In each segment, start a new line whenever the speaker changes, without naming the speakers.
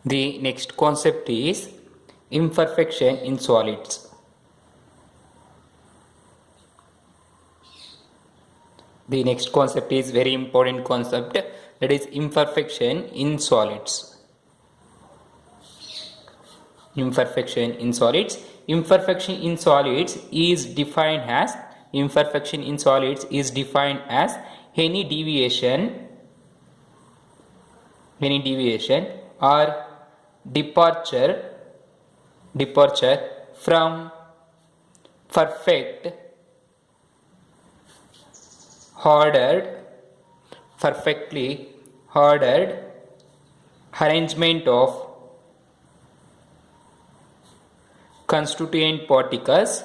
The next concept is imperfection in solids. The next concept is very important concept, that is imperfection in solids. Imperfection in solids. Imperfection in solids is defined as any deviation or departure from perfectly ordered arrangement of constituent particles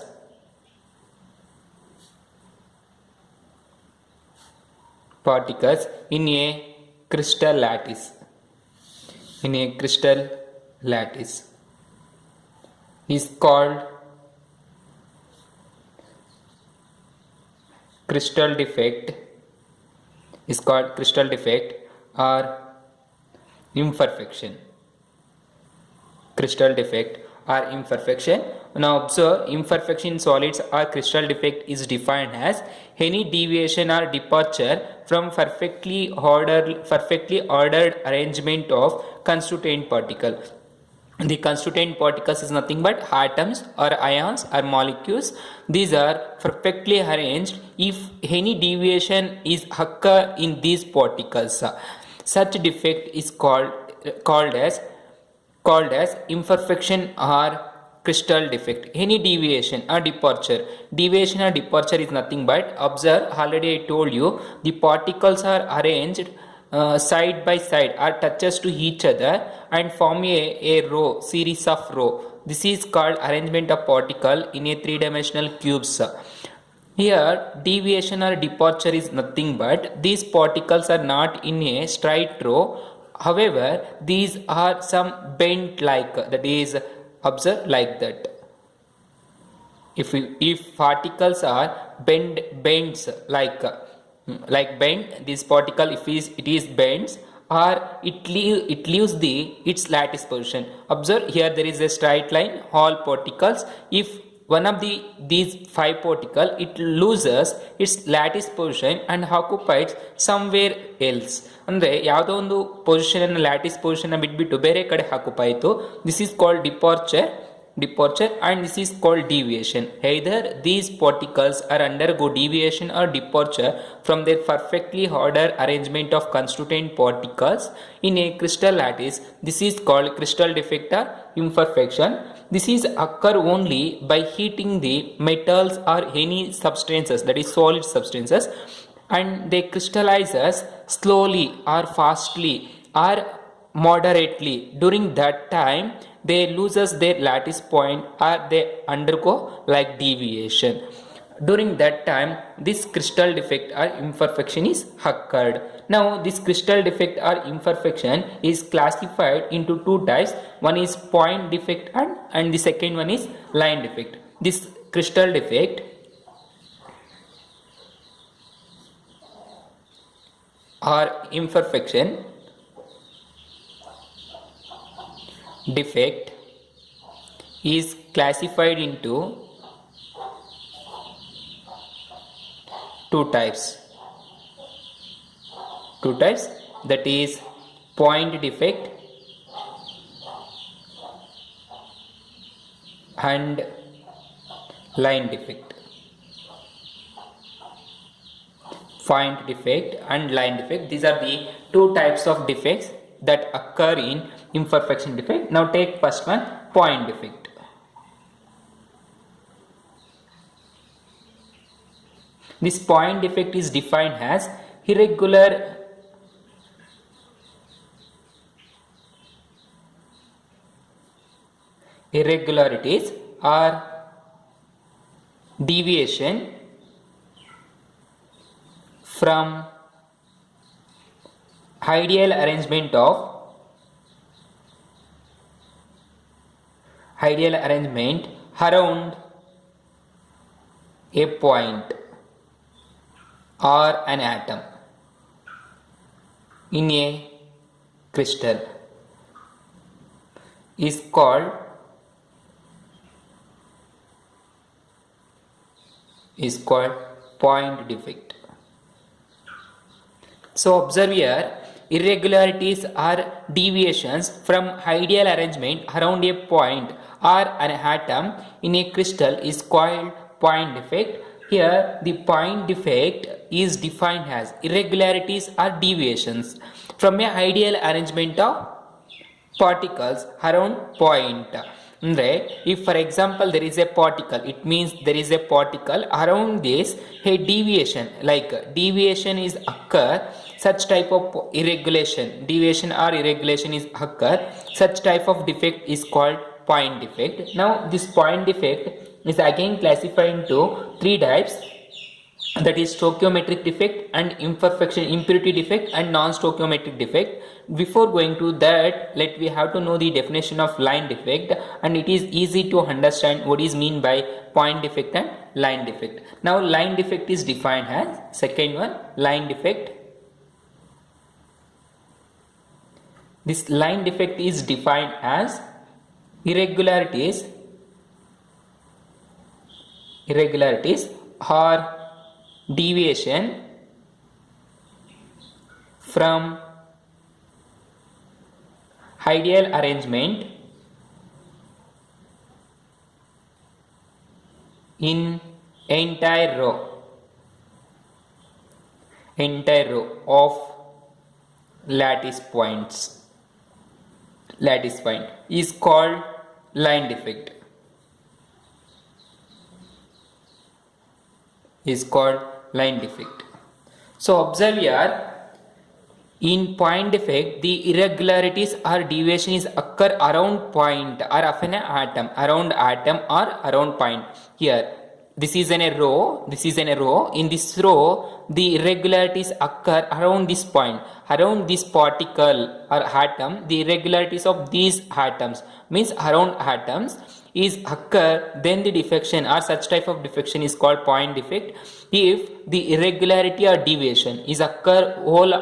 in a crystal lattice. Is called crystal defect or imperfection. Now observe, imperfection in solids or crystal defect is defined as any deviation or departure from perfectly ordered arrangement of constituent particles. The constituent particles is nothing but atoms or ions or molecules. These are perfectly arranged. If any deviation is occur in these particles, such defect is called as imperfection or crystal defect. Any deviation or departure is nothing but, observe, already I told you, the particles are arranged side by side or touches to each other and form a row, series of row. This is called arrangement of particle in a three-dimensional cubes. Here deviation or departure is nothing but these particles are not in a straight row. However, these are some bent like, that is, observe like that. If particles are bends like bend, this particle, if it is bends or it leaves its lattice position. Observe, here there is a straight line, all particles. If one of these five particle, it loses its lattice position and occupies somewhere else. ಅಂದರೆ ಯಾವುದೋ ಒಂದು position, lattice position ಬಿಟ್ಬಿಟ್ಟು ಬೇರೆ ಕಡೆ ಆಕ್ಯುಪೈತು, this is called departure and this is called deviation. Either these particles are undergo deviation or departure from their perfectly ordered arrangement of constituent particles in a crystal lattice. This is called crystal defect or imperfection. This is occur only by heating the metals or any substances, that is solid substances, and they crystallizes slowly or fastly or moderately. During that time they loses their lattice point or they undergo like deviation. During that time this crystal defect or imperfection is occurred. Now this crystal defect or imperfection is classified into two types. One is point defect and the second one is line defect. This crystal defect or imperfection defect is classified into two types, that is point defect and line defect. Point defect and line defect, these are the two types of defects that occur in imperfection defect. Now take first one, point defect. This point defect is defined as irregularities or deviation from ideal arrangement around a point or an atom in a crystal. is called point defect. So observe here, irregularities are deviations from ideal arrangement around a point or an atom in a crystal is called point defect. Here the point defect is defined as irregularities or deviations from a ideal arrangement of particles around point. ಅಂದ್ರೆ if for example there is a particle, it means there is a particle around this a deviation, like deviation is occur, such type of deviation or irregulation is occur, such type of defect is called point defect. Now this point defect is again classified into three types, that is stoichiometric defect and imperfection impurity defect and non-stoichiometric defect. Before going to that, we have to know the definition of line defect, and it is easy to understand what is mean by point defect and line defect. Now line defect is defined as, second one, line defect. This line defect is defined as irregularities or deviation from ideal arrangement in entire row of lattice point is called line defect. So observe here, in point defect the irregularities or deviation is occur around point or of an atom, around or around point. Here this is in a row, in this row the irregularities occur around this point, around this particle or atom. The irregularities of these atoms means around atoms is occur, then the defection or such type of defection is called point defect. If the irregularity or deviation is occur all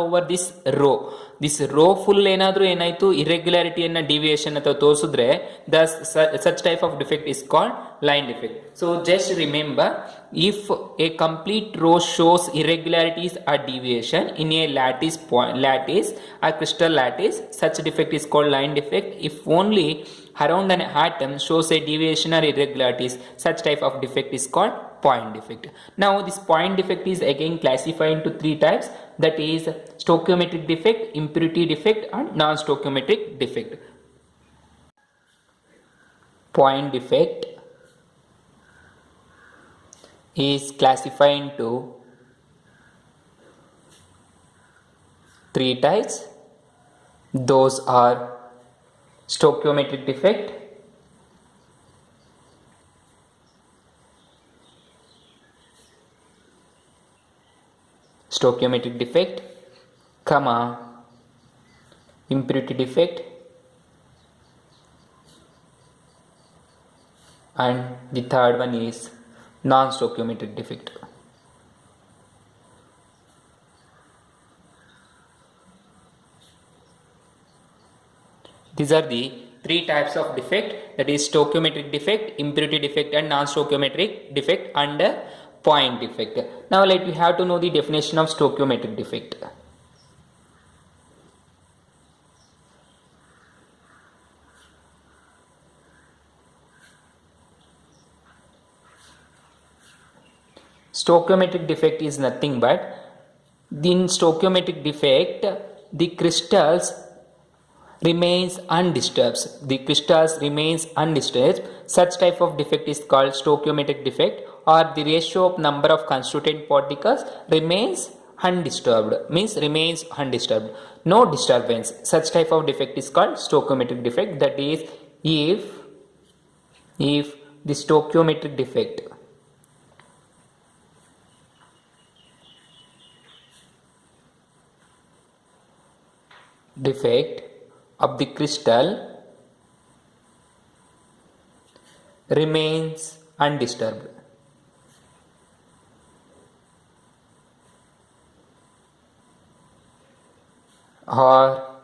over this row full ಏನಾದರೂ ಏನಾಯಿತು irregularity ಅನ್ನ deviation ಅಥವಾ ತೋರಿಸಿದ್ರೆ thus such type of defect is called line defect. So just remember, if a complete row shows irregularities or deviation in a lattice or crystal lattice, such defect is called line defect. If only around an atom shows a deviation or irregularities, such type of defect is called point defect. Now this point defect is again classified into three types, that is stoichiometric defect, impurity defect and non-stoichiometric defect. Point defect is classified into three types. Those are stoichiometric defect, impurity defect, and the third one is non-stoichiometric defect. These are the three types of defect, that is stoichiometric defect, impurity defect and non-stoichiometric defect and point defect. Now we have to know the definition of stoichiometric defect. Stoichiometric defect is nothing but, in stoichiometric defect the crystals remains undisturbed. Such type of defect is called stoichiometric defect, or the ratio of number of constituent particles remains undisturbed, no disturbance. Such type of defect is called stoichiometric defect. That is, if the stoichiometric defect of the crystal remains undisturbed, or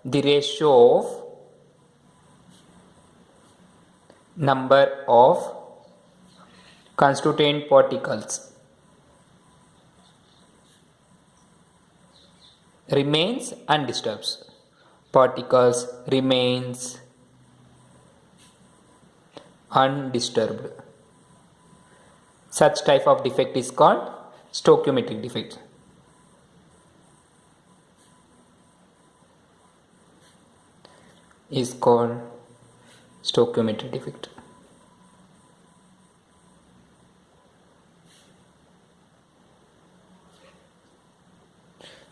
the ratio of number of constituent particles remains undisturbed. Particles remains undisturbed. Such type of defect is called stoichiometric defect. Is called stoichiometric defect.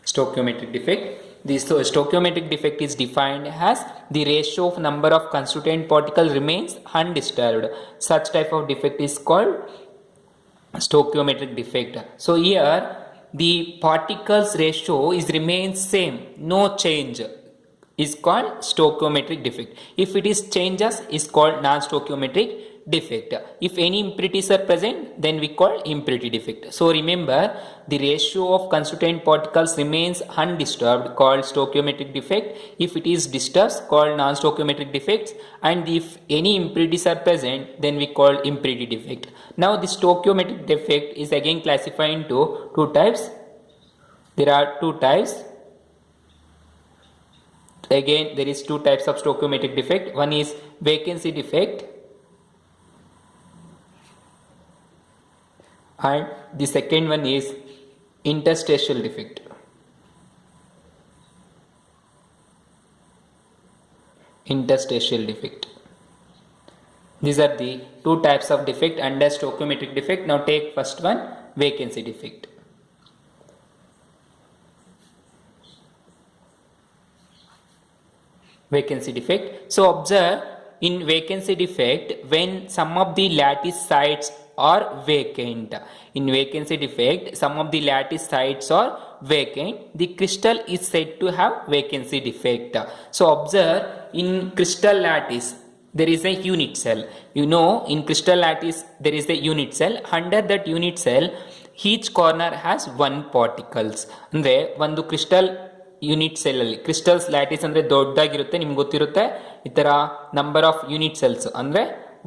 Stoichiometric defect. This stoichiometric defect is defined as the ratio of number of constituent particles remains undisturbed. Such type of defect is called stoichiometric defect. So here the particles ratio is remains same, no change, is called stoichiometric defect. If it is changes, is called non-stoichiometric defect. If any impurities are present, then we call impurity defect. So remember, the ratio of constituent particles remains undisturbed, called stoichiometric defect. If it is disturbed, called non-stoichiometric defects. And if any impurities are present, then we call impurity defect. Now the stoichiometric defect is again classified into two types. There are two types. Again, there is two types of stoichiometric defect. One is vacancy defect, and the second one is interstitial defect. Interstitial defect. These are the two types of defect under stoichiometric defect. Now take first one, vacancy defect. Vacancy defect. So observe, in vacancy defect, when some of the lattice sites are vacant. In vacancy defect, some of the lattice sites are vacant. The crystal is said to have vacancy defect. So observe, in crystal lattice, there is a unit cell. You know, in crystal lattice, there is a unit cell. Under that unit cell, each corner has one particles. ಅಂದ್ರೆ ಒಂದು crystal unit cell ಅಲ್ಲಿ crystals lattice ಅಂದ್ರೆ ದೊಡ್ಡದಾಗಿರುತ್ತೆ, ನಿಮ್ಗೆ ಗೊತ್ತಿರುತ್ತೆ. ಈ ತರ number of unit cells ಅಂದ್ರೆ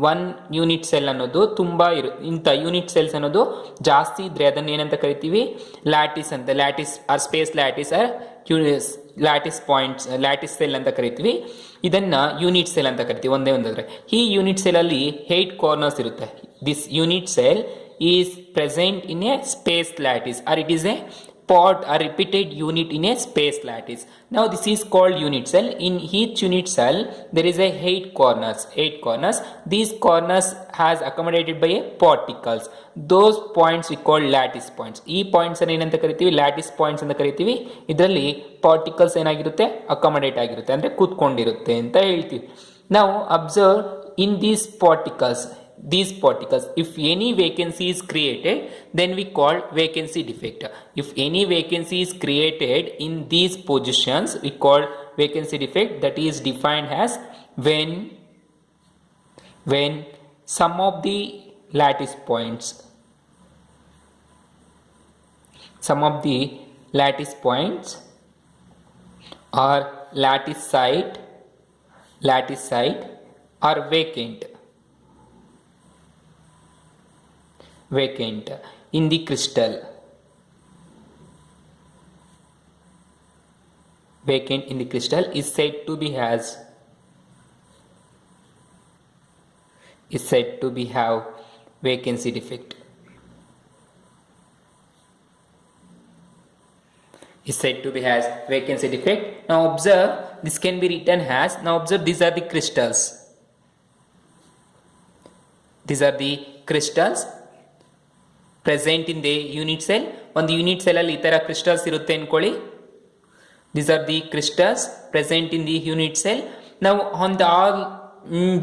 one unit cell ಅನ್ನೋದು ತುಂಬಾ ಇಂಥ ಯೂನಿಟ್ ಸೆಲ್ಸ್ ಅನ್ನೋದು ಜಾಸ್ತಿ ಇದ್ರೆ ಅದನ್ನ ಏನಂತ ಕರಿತೀವಿ, ಲ್ಯಾಟಿಸ್ ಅಂತ. Lattice or space lattice or lattice points, lattice cell ಅಂತ ಕರಿತೀವಿ. ಇದನ್ನ ಯೂನಿಟ್ ಸೆಲ್ ಅಂತ ಕರಿತೀವಿ ಒಂದೇ ಒಂದಾದ್ರೆ. ಈ ಯೂನಿಟ್ ಸೆಲ್ ಅಲ್ಲಿ 8 ಕಾರ್ನರ್ಸ್ ಇರುತ್ತೆ. This unit cell is present in a space lattice, or it is a pod or repeated unit in a space lattice. Now this is called unit cell. In each unit cell there is a 8 corners. These corners has accommodated by a particles. Those points we call lattice points. ಈ points ಅನ್ನು ಏನಂತ ಕರಿತೀವಿ, lattice points ಅಂತ ಕರಿತೀವಿ. ಇದರಲ್ಲಿ particles ಏನಾಗಿರುತ್ತೆ, accommodate ಆಗಿರುತ್ತೆ, ಅಂದ್ರೆ ಕೂತ್ಕೊಂಡಿರುತ್ತೆ ಅಂತ ಹೇಳ್ತೀವಿ. Now observe, in these particles, if any vacancy is created, then we call vacancy defect. If any vacancy is created in these positions, we call vacancy defect. That is defined as when some of the lattice points or lattice site are vacant in the crystal. Vacant in the crystal is said to be have vacancy defect. Is said to be has vacancy defect. Now observe, this can be written as, now observe, these are the crystals. Present in the unit cell. ಒಂದು unit cell ಅಲ್ಲಿ ಈ ತರ crystals ಇರುತ್ತೆ ಅನ್ಕೊಳ್ಳಿ. These are the crystals present in the unit cell. Now on all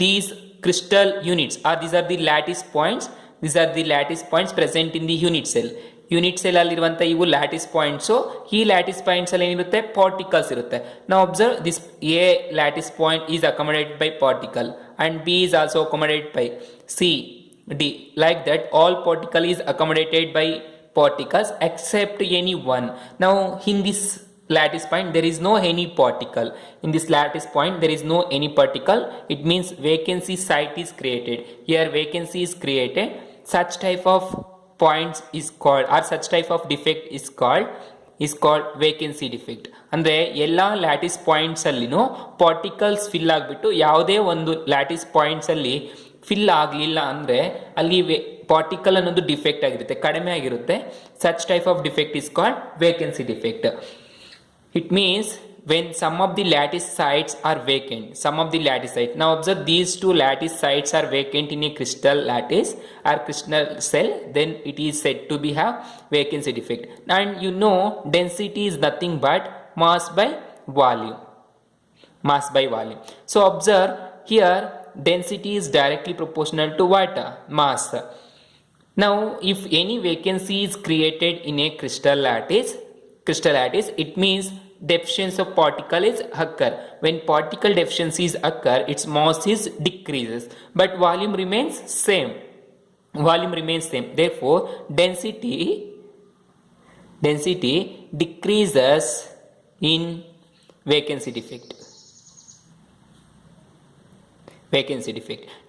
these crystal units, or these are the lattice points. These are the lattice points present in the unit cell. Unit cell ಅಲ್ಲಿರುವಂತ ಇವು lattice points. ಈ lattice points ಅಲ್ಲಿ ಏನಿರುತ್ತೆ, particles ಇರುತ್ತೆ. ನಾವು observe, this a lattice point is accommodated by particle and B is also accommodated by C, D. Like that, all particle is accommodated by particles except any one. Now in this lattice point there is no any particle. In this lattice point there is no any particle. It means vacancy site is created. Here vacancy is created. Such type of points is called, or such type of defect is called vacancy defect. ಅಂದರೆ ಎಲ್ಲ lattice points ಅಲ್ಲಿನೂ particles fill ಆಗಿಬಿಟ್ಟು ಯಾವುದೇ ಒಂದು lattice points ಅಲ್ಲಿ fill ಆಗಲಿಲ್ಲ ಅಂದರೆ ಅಲ್ಲಿ ಪಾರ್ಟಿಕಲ್ ಅನ್ನೋದು ಡಿಫೆಕ್ಟ್ ಆಗಿರುತ್ತೆ, ಕಡಿಮೆ ಆಗಿರುತ್ತೆ. Such type of defect is called vacancy defect. It means when some of the lattice sites are vacant, some of the lattice sites. Now observe, these two lattice sites are vacant in a crystal lattice or crystal cell, then it is said to be have vacancy defect. And you know density is nothing but mass by volume. Mass by volume. So observe here density is directly proportional to what? Mass. Now if any vacancy is created in a crystal lattice, it means deficiency of particle is occur. When particle deficiencies occur, its mass is decreases, but volume remains same. Therefore density decreases in vacancy defect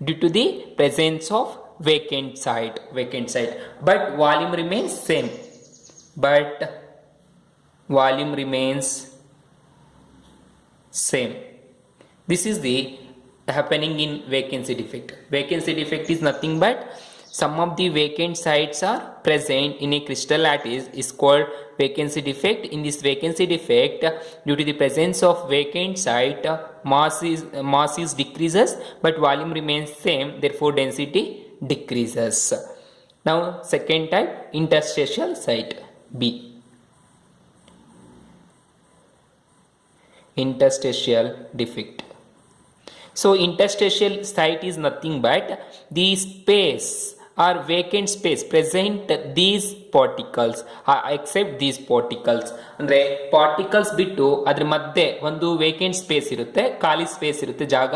due to the presence of vacant site, but volume remains same. This is the happening in vacancy defect. Vacancy defect is nothing but some of the vacant sites are present in a crystal lattice is called vacancy defect. In this vacancy defect, due to the presence of vacant site, mass is decreases but volume remains same, therefore density decreases. Now second type, interstitial site, B. Interstitial defect. So interstitial site is nothing but the space or vacant space present these particles, except these particles. ಅಂದ್ರೆ particles ಬಿಟ್ಟು ಅದ್ರ ಮಧ್ಯೆ ಒಂದು vacant space ಇರುತ್ತೆ, ಖಾಲಿ space ಇರುತ್ತೆ ಜಾಗ,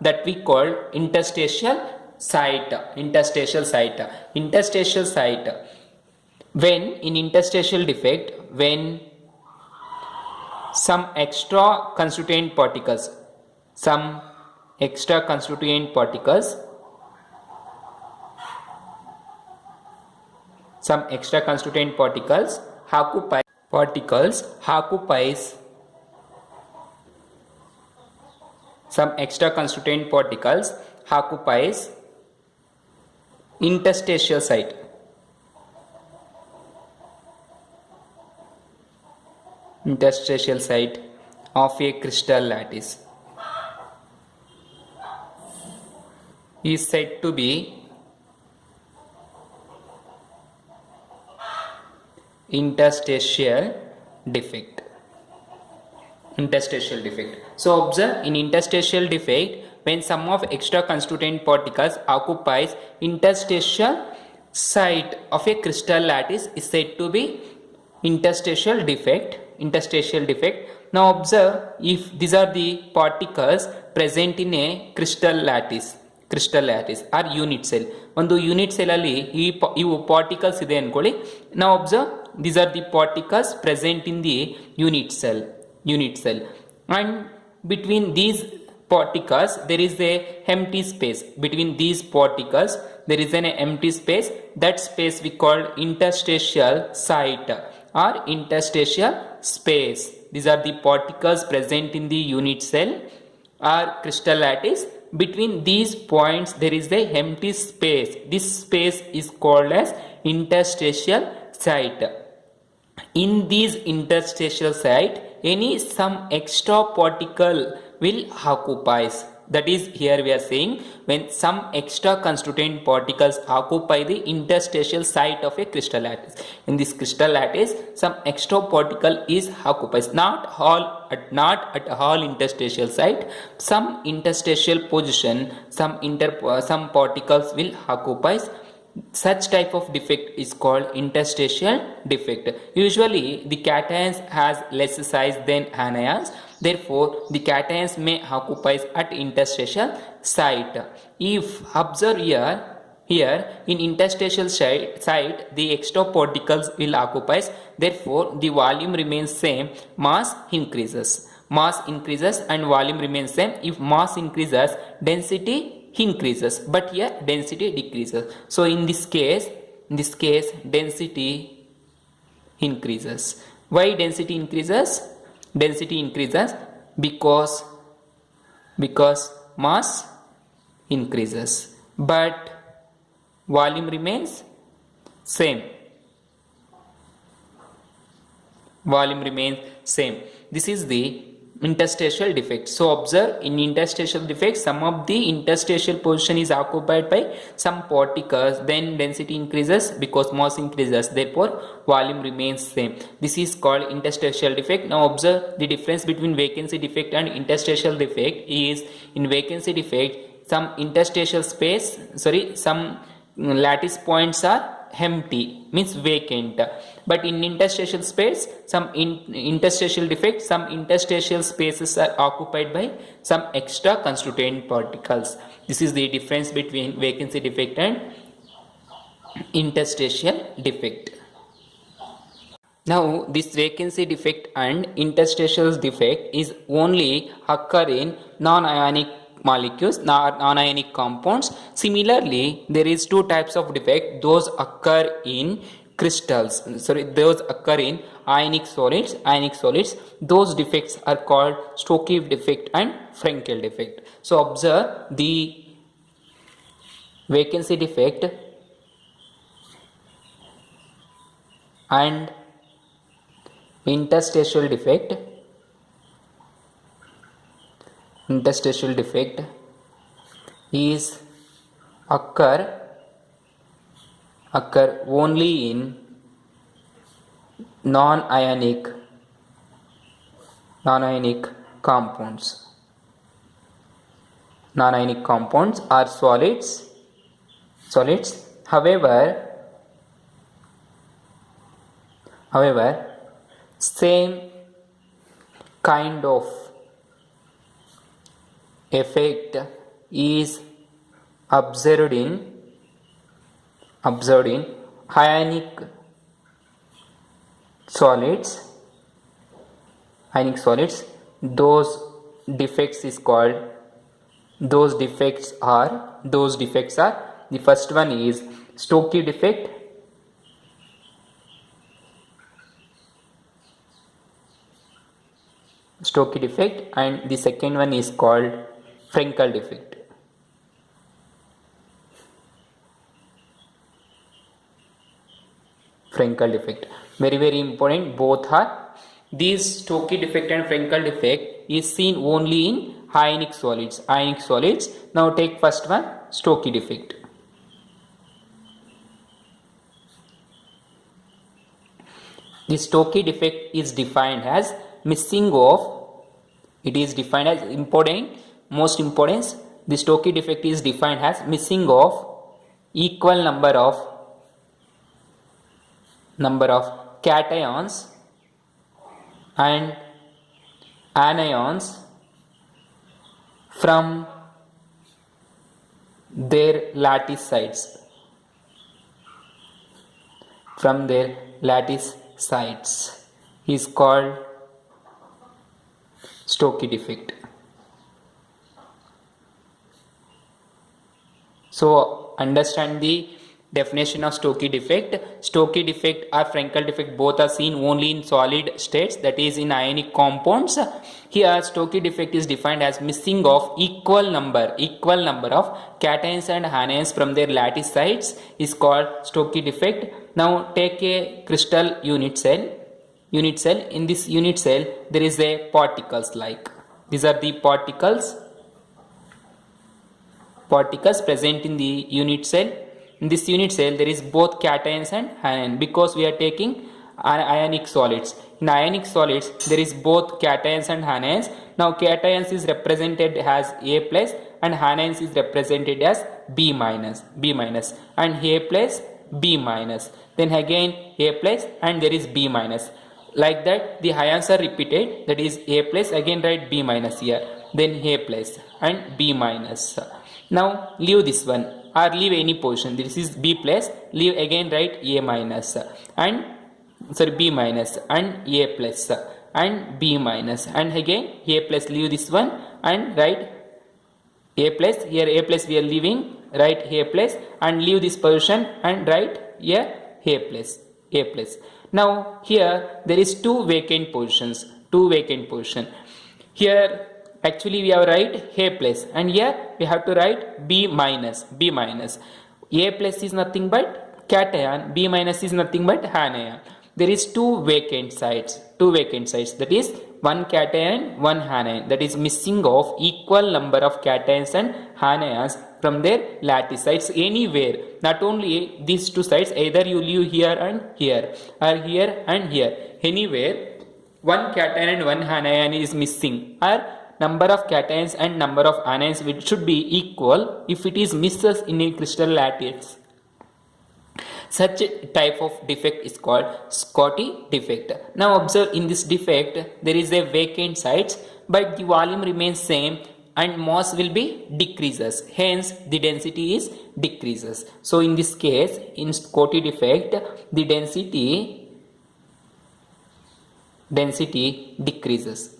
that we called interstitial site. When in interstitial defect, when some extra constituent particles occupies interstitial site. Interstitial site of a crystal lattice is said to be interstitial defect. So observe, in interstitial defect, when some of extra constituent particles occupies interstitial site of a crystal lattice is said to be interstitial defect. Now observe, if these are the particles present in a crystal lattice or unit cell, ಒಂದು unit cell ಅಲ್ಲಿ ಇವು particles ಇದೆ ಅನ್ಕೊಳ್ಳಿ. ನಾವು observe, these are the particles present in the unit cell, and between these particles there is a empty space. That space we call interstitial site or interstitial space. These are the particles present in the unit cell or crystal lattice. Between these points there is a empty space. This space is called as interstitial site. In these interstitial site, some extra particle will occupies. That is, here we are saying when some extra constituent particles occupy the interstitial site of a crystal lattice. In this crystal lattice, some extra particle is occupies. Not at all interstitial site. Some interstitial position, some particles will occupies. Such type of defect is called interstitial defect. Usually the cations has less size than anions. Therefore the cations may occupies at interstitial site. If observe here, Here, in interstitial site, the extra particles will occupy. Therefore, the volume remains same. Mass increases. Mass increases and volume remains same. If mass increases, density increases. But here, density decreases. So, in this case, density increases. Why density increases? Density increases because mass increases, but volume remains same. Volume remains same. This is the interstitial defect. So observe, in interstitial defect, some of the interstitial position is occupied by some particles, then density increases because mass increases, therefore volume remains same. This is called interstitial defect. Now observe the difference between vacancy defect and interstitial defect is, in vacancy defect, some interstitial space, some lattice points are empty, means vacant, but in interstitial space, some interstitial defect, some interstitial spaces are occupied by some extra constituent particles. This is the difference between vacancy defect and interstitial defect. Now this vacancy defect and interstitial defect is only occur in non-ionic molecules, non-ionic compounds. Similarly, there is two types of defect. Those occur in crystals. Those occur in ionic solids. Those defects are called Stokes defect and Frenkel defect. So observe the vacancy defect and interstitial defect. Interstitial defect is occur only in non-ionic compounds. Non-ionic compounds are solids. However, same kind of effect is observed in ionic solids. Those defects are the first one is Stokes defect. And the second one is called Frenkel defect. Very important. Both are. These Stokes defect and Frenkel defect is seen only in ionic solids. Now take first one, Stokes defect. The Stokes defect is defined as missing of. It is defined as most importance. The Stokes defect is defined as missing of equal number of cations and anions from their lattice sites. Is called Stokes defect. So understand the definition of Stokes defect. Stokes defect or Frenkel defect both are seen only in solid states, that is in ionic compounds. Here Stokes defect is defined as missing of equal number of cations and anions from their lattice sites is called Stokes defect. Now take a crystal unit cell. In this unit cell there is a particles, like these are the particles present in the unit cell. In this unit cell there is both cations and anions, because we are taking ionic solids. In ionic solids there is both cations and anions. Now cations is represented as A plus and anions is represented as B minus, and A plus B minus, then again A plus, and there is B minus. Like that the ions are repeated, that is A plus, again write B minus here, then A plus and B minus. Now leave this one or leave any position. This is B plus. Leave again, write A minus and sorry B minus and A plus and B minus and again A plus. Leave this one and write A plus. Here A plus we are leaving. Write A plus and leave this position and write here A plus. A plus. Now here there is two vacant positions. Two vacant position. Here actually we have write A plus and here we have to write B minus. B minus. A plus is nothing but cation. B minus is nothing but anion. There is two vacant sites. Two vacant sites. That is one cation, one anion. That is missing of equal number of cations and anions from their lattice sites anywhere. Not only these two sites. Either you leave here and here or here and here. Anywhere one cation and one anion is missing, or number of cations and number of anions should be equal if it is misses in a crystal lattice. Such a type of defect is called Scotty defect. Now observe, in this defect there is a vacant sites but the volume remains same and mass will be decreases, hence the density is decreases. So in this case, in Scotty defect, the density decreases.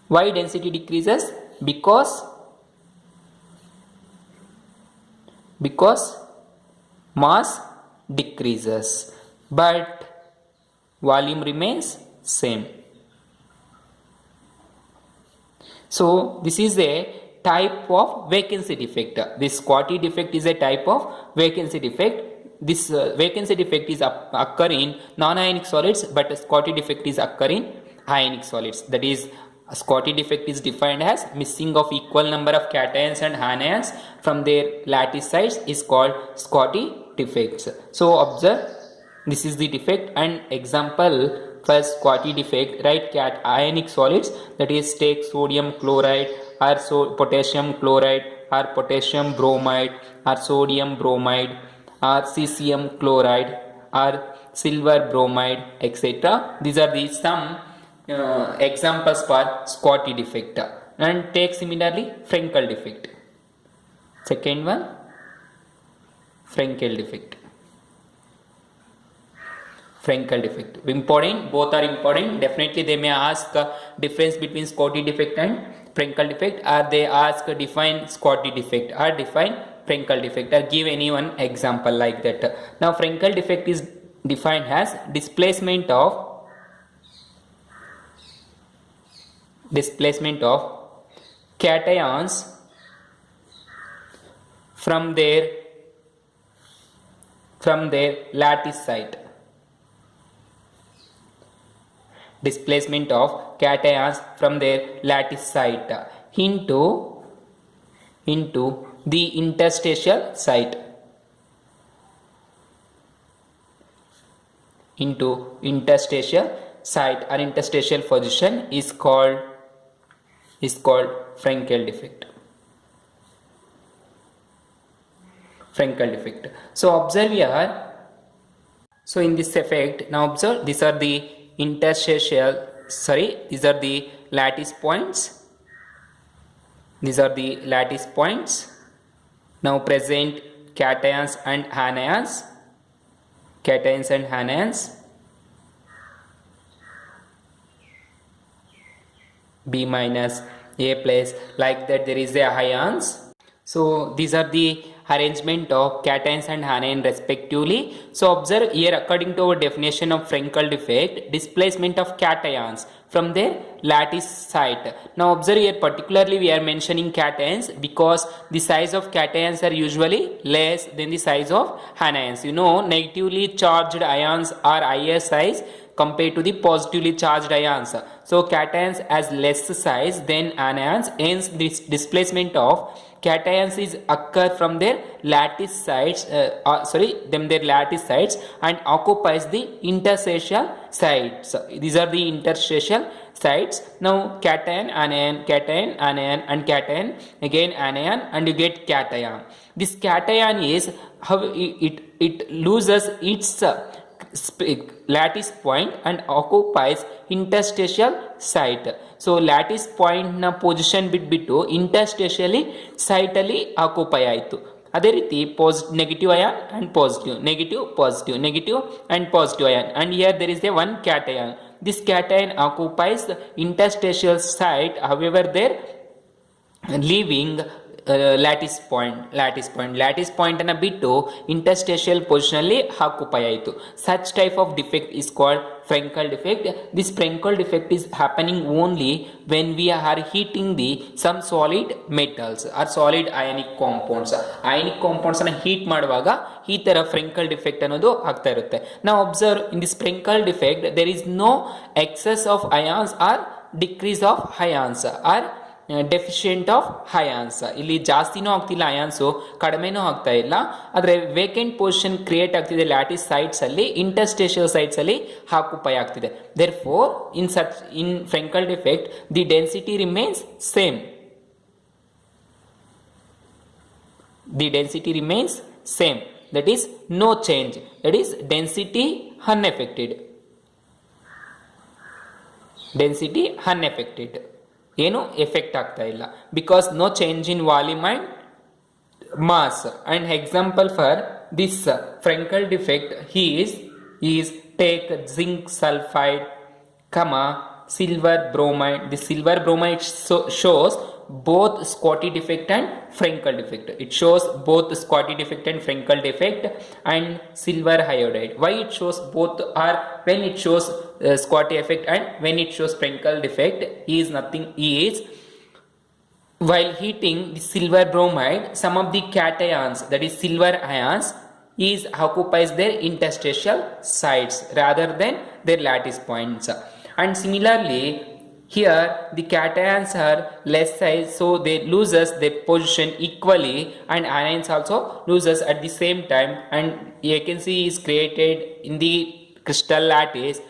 Why density decreases? Because mass decreases but volume remains same. So this is a type of vacancy defect. This Scotty defect is a type of vacancy defect. This vacancy defect is occur in non-ionic solids, but Scotty defect is occur in ionic solids. That is, Scotty defect is defined as missing of equal number of cations and anions from their lattice sites is called Scotty defects. So observe, this is the defect and example for Scotty defect. Write ionic solids, that is take sodium chloride or potassium chloride or potassium bromide or sodium bromide or cesium chloride or silver bromide, etc. These are the some examples for Scotty defect. And take similarly Frenkel defect. Second one, Frenkel defect. Frenkel defect. Important, both are important. Definitely they may ask difference between Scotty defect and Frenkel defect, or they ask define Scotty defect or define Frenkel defect, or give any one example like that. Now Frenkel defect is defined as displacement of cations from their lattice site. Displacement of cations from their lattice site into the interstitial site. Into interstitial site or interstitial position is called Frenkel defect. Frenkel defect. So observe here. So in this effect, now observe, these are the these are the lattice points. These are the lattice points. Now present cations and anions. Cations and anions. B minus, A plus, like that there is a ions. So these are the arrangement of cations and anion respectively. So observe here, according to our definition of Frenkel defect, displacement of cations from their lattice site. Now observe here, particularly we are mentioning cations because the size of cations are usually less than the size of anions. You know, negatively charged ions are higher size compared to the positively charged ions. So cations has less size than anions, hence this displacement of cations is occur from their lattice sites, their lattice sites and occupies the interstitial sites. These are the interstitial sites. Now cation, anion, and cation, again anion, and you get cation. This cation is how it loses its lattice point and occupies interstitial site. So lattice ಪಾಯಿಂಟ್ನ position ಬಿಟ್ಬಿಟ್ಟು interstitial ಸೈಟಲ್ಲಿ occupy ಆಯಿತು. ಅದೇ ರೀತಿ negative ion and positive, negative positive, negative and positive ion, and here there is a one cation. This cation occupies the interstitial site, however there leaving lattice point ಅನ್ನು ಬಿಟ್ಟು interstitial position ಅಲ್ಲಿ occupy ಆಯಿತು. Such type of defect is called Frenkel defect. This Frenkel defect is happening only when we are heating the some solid metals or solid ionic compounds. Ionic compounds ಅನ್ನ heat ಮಾಡುವಾಗ ಈ ತರ Frenkel defect ಅನ್ನೋದು ಆಗ್ತಾ ಇರುತ್ತೆ. ನಾವು observe in this Frenkel defect there is no excess of ions or decrease of ions or deficient of ions. ಇಲ್ಲಿ ಜಾಸ್ತಿನೂ ಆಗ್ತಿಲ್ಲ ಅಯಾನ್ಸು, ಕಡಿಮೆನೂ ಆಗ್ತಾ ಇಲ್ಲ. ಆದರೆ ವೇಕೆಂಟ್ ಪೊಸಿಷನ್ ಕ್ರಿಯೇಟ್ ಆಗ್ತಿದೆ ಲ್ಯಾಟಿಸ್ ಸೈಟ್ಸ್ ಅಲ್ಲಿ, ಇಂಟರ್ಸ್ಟೇಷಿಯಲ್ ಸೈಟ್ಸ್ ಅಲ್ಲಿ ಆಕ್ಯುಪೈ ಆಗ್ತಿದೆ. Therefore in Frenkel defect the density remains same. The density remains same, that is no change, that is density unaffected. Density unaffected, ಏನು effect ಆಗ್ತಾ ಇಲ್ಲ, because no change in volume and mass. And example for this Frenkel defect is take zinc sulfide, silver bromide. The silver bromide shows both Scotty defect and Frenkel defect. It shows both Scotty defect and Frenkel defect. And silver iodide, why it shows both, or when it shows Scotty effect and when it shows Frenkel defect is nothing, is while heating the silver bromide, some of the cations, that is silver ions, is occupies their interstitial sites rather than their lattice points. And similarly here the cations are less size, so they loses their position equally, and anions also loses at the same time, and vacancy is created in the crystal lattice.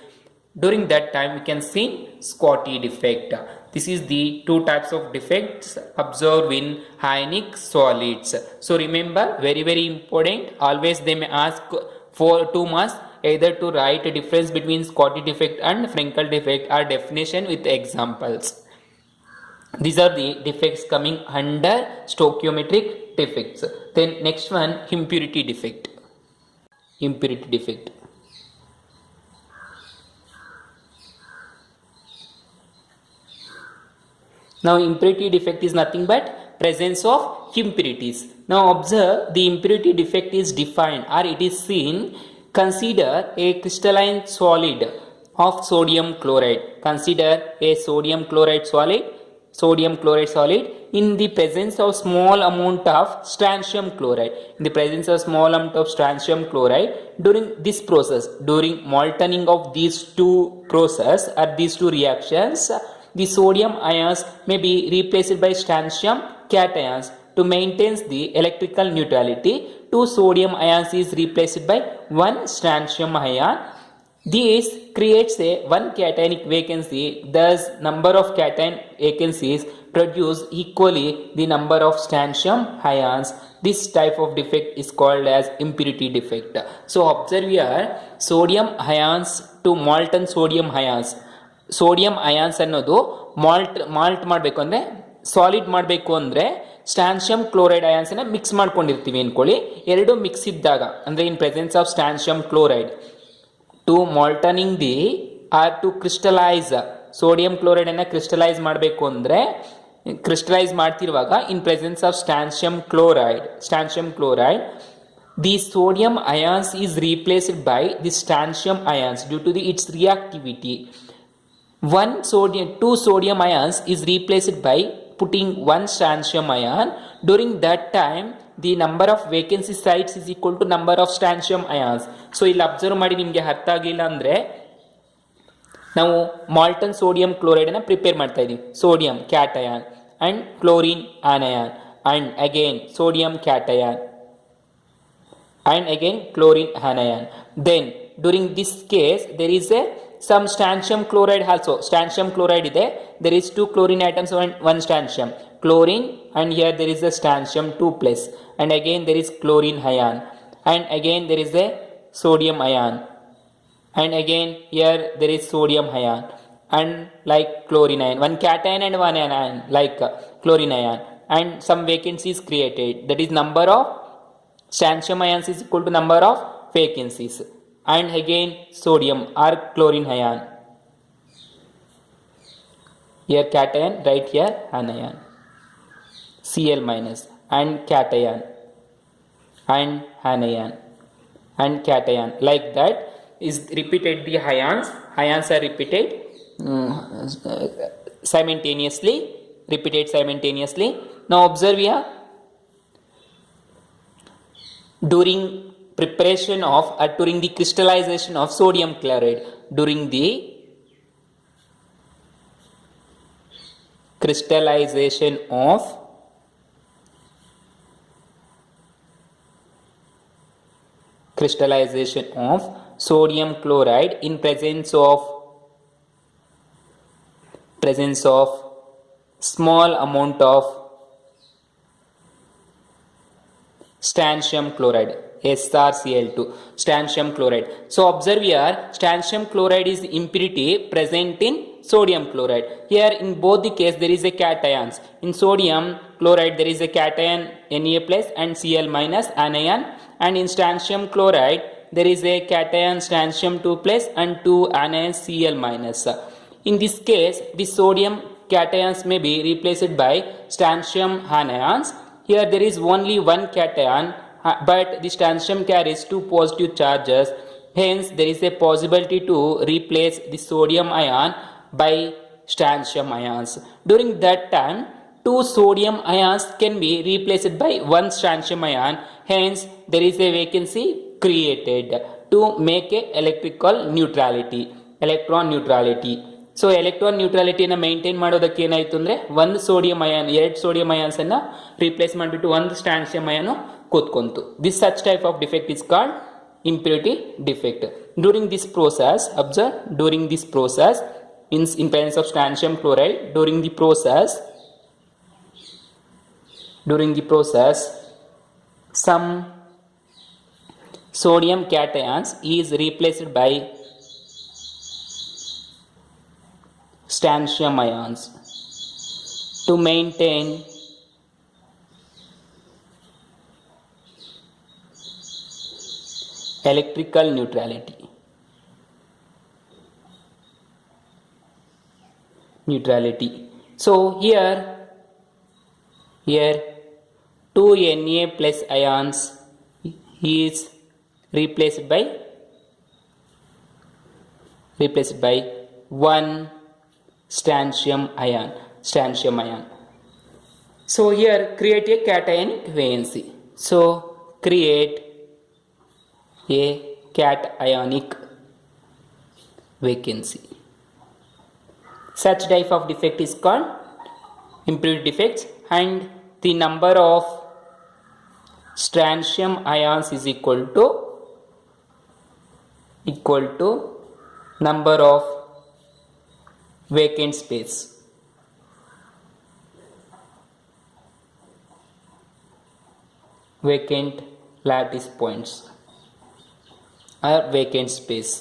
During that time we can see Scotty defect. This is the two types of defects observed in ionic solids. So remember, very very important, always they may ask for 2 marks either to write a difference between Scotty defect and Frenkel defect or definition with examples. These are the defects coming under stoichiometric defects. Then next one, impurity defect. Impurity defect. Now impurity defect is nothing but presence of impurities. Now observe, the impurity defect is defined or it is seen. Consider a crystalline solid of sodium chloride. Consider a sodium chloride solid in the presence of small amount of strontium chloride. In the presence of small amount of strontium chloride, during this process, during moltening of these two process or these two reactions, the sodium ions may be replaced by strontium cations to maintain the electrical neutrality. 2 sodium ions is replaced by 1 strontium ion. This creates a 1 cationic vacancy. Thus number of cation vacancies produce equally the number of strontium ions. This type of defect is called as impurity defect. So observe here, sodium ions to molten sodium ions. Sodium ions ಅನ್ನೋದು malt ಮಾಡಬೇಕು ಅಂದರೆ, solid ಮಾಡಬೇಕು ಅಂದರೆ ಸ್ಟ್ಯಾನ್ಷಿಯಂ chloride ಅಯಾನ್ಸನ್ನು mix ಮಾಡ್ಕೊಂಡಿರ್ತೀವಿ ಅಂದ್ಕೊಳ್ಳಿ. ಎರಡು mix ಇದ್ದಾಗ ಅಂದರೆ in presence of strontium chloride to moltening the or to crystallise, sodium ಕ್ಲೋರೈಡನ್ನು ಕ್ರಿಸ್ಟಲೈಸ್ ಮಾಡಬೇಕು ಅಂದರೆ, ಕ್ರಿಸ್ಟಲೈಸ್ ಮಾಡ್ತಿರುವಾಗ in presence of strontium chloride the sodium ions is replaced by the strontium ions due to its reactivity. 2 sodium ions is replaced by putting 1 strontium ion. During that time the number of vacancy sites is equal to number of strontium ions. So ಇಲ್ಲಿ observe ಮಾಡಿ, ನಿಮಗೆ ಅರ್ಥ ಆಗಿಲ್ಲ ಅಂದರೆ ನಾವು molten sodium chloride ಅನ್ನು prepare ಮಾಡ್ತಾ ಇದೀವಿ. Sodium cation and chlorine anion and again sodium cation and again chlorine anion. Then during this case there is some strontium chloride also. Strontium chloride ide, there is 2 chlorine atoms and 1 strontium. Chlorine, and here there is a strontium 2 plus, and again there is chlorine ion, and again there is a sodium ion. and again here there is sodium ion, and like chlorine ion, one cation and one anion like chlorine ion, and some vacancy is created, that is number of strontium ions is equal to number of vacancies, and again sodium or chlorine ion, here cation, right here anion, Cl minus, and cation and anion and cation, like that is repeated. The ions are repeated simultaneously. Now observe here, during preparation of during the crystallization of sodium chloride, during the crystallization of sodium chloride in presence of small amount of strontium chloride, SrCl2, strontium chloride. So observe here, strontium chloride is impurity present in sodium chloride. Here in both the case there is a cations. In sodium chloride there is a cation Na plus and Cl minus anion, and in strontium chloride there is a cation strontium 2 plus and 2 anions Cl minus. In this case the sodium cations may be replaced by strontium anions. Here there is only one cation, but the strontium carries two positive charges, hence there is a possibility to replace the sodium ion by strontium ions. During that time two sodium ions can be replaced by one strontium ion, hence there is a vacancy created to make a electron neutrality. So electron ನ್ಯೂಟ್ರಾಲಿಟಿಯನ್ನು maintain ಮಾಡೋದಕ್ಕೆ ಏನಾಯಿತು ಅಂದರೆ ಒಂದು sodium ion, ಎರಡು sodium ಅಯಾನ್ಸನ್ನು replace ಮಾಡಿಬಿಟ್ಟು ಒಂದು strontium ion ಕೂತ್ಕೊಂತು. This such type of defect is called impurity defect. During this process, observe, during this process in presence of strontium chloride, during the process some sodium cations is replaced by strontium ions to maintain electrical neutrality. So here 2 Na plus ions is replaced by 1 strontium ion. So here create a cationic valency. So create a cationic vacancy. Such type of defect is called impurity defects, and the number of strontium ions is equal to number of vacant space. Vacant lattice points or vacant space.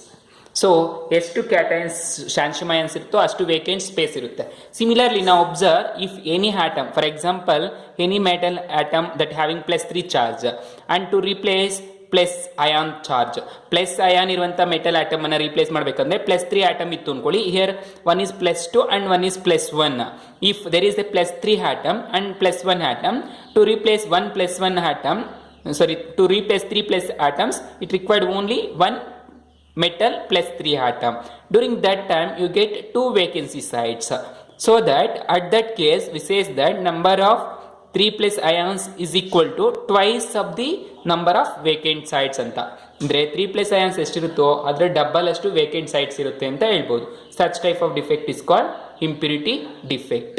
So ಎಷ್ಟು cations strontium ions ಇರುತ್ತೋ ಅಷ್ಟು vacant space ಇರುತ್ತೆ. Similarly ನಾವು observe, if any atom, for example any metal atom that having +3 charge and to replace plus ion charge, plus ion ಇರುವಂಥ metal atom ಅನ್ನು replace ಮಾಡಬೇಕಂದ್ರೆ +3 atom ಇತ್ತು ಅನ್ಕೊಳ್ಳಿ. Here one is +2 and one is +1. If there is a +3 atom and +1 atom, to replace 1 + 1 atom, to replace 3 + atoms, it required only one metal +3 atom. During that time you get 2 vacancy sites. So that at that case we says that number of 3+ ions is equal to twice of the number of vacant sites ಅಂತ. ಅಂದರೆ 3+ ions ಎಷ್ಟಿರುತ್ತೋ ಅದರ double ಅಷ್ಟು vacant sites ಇರುತ್ತೆ ಅಂತ ಹೇಳ್ಬೋದು. Such type of defect is called impurity defect.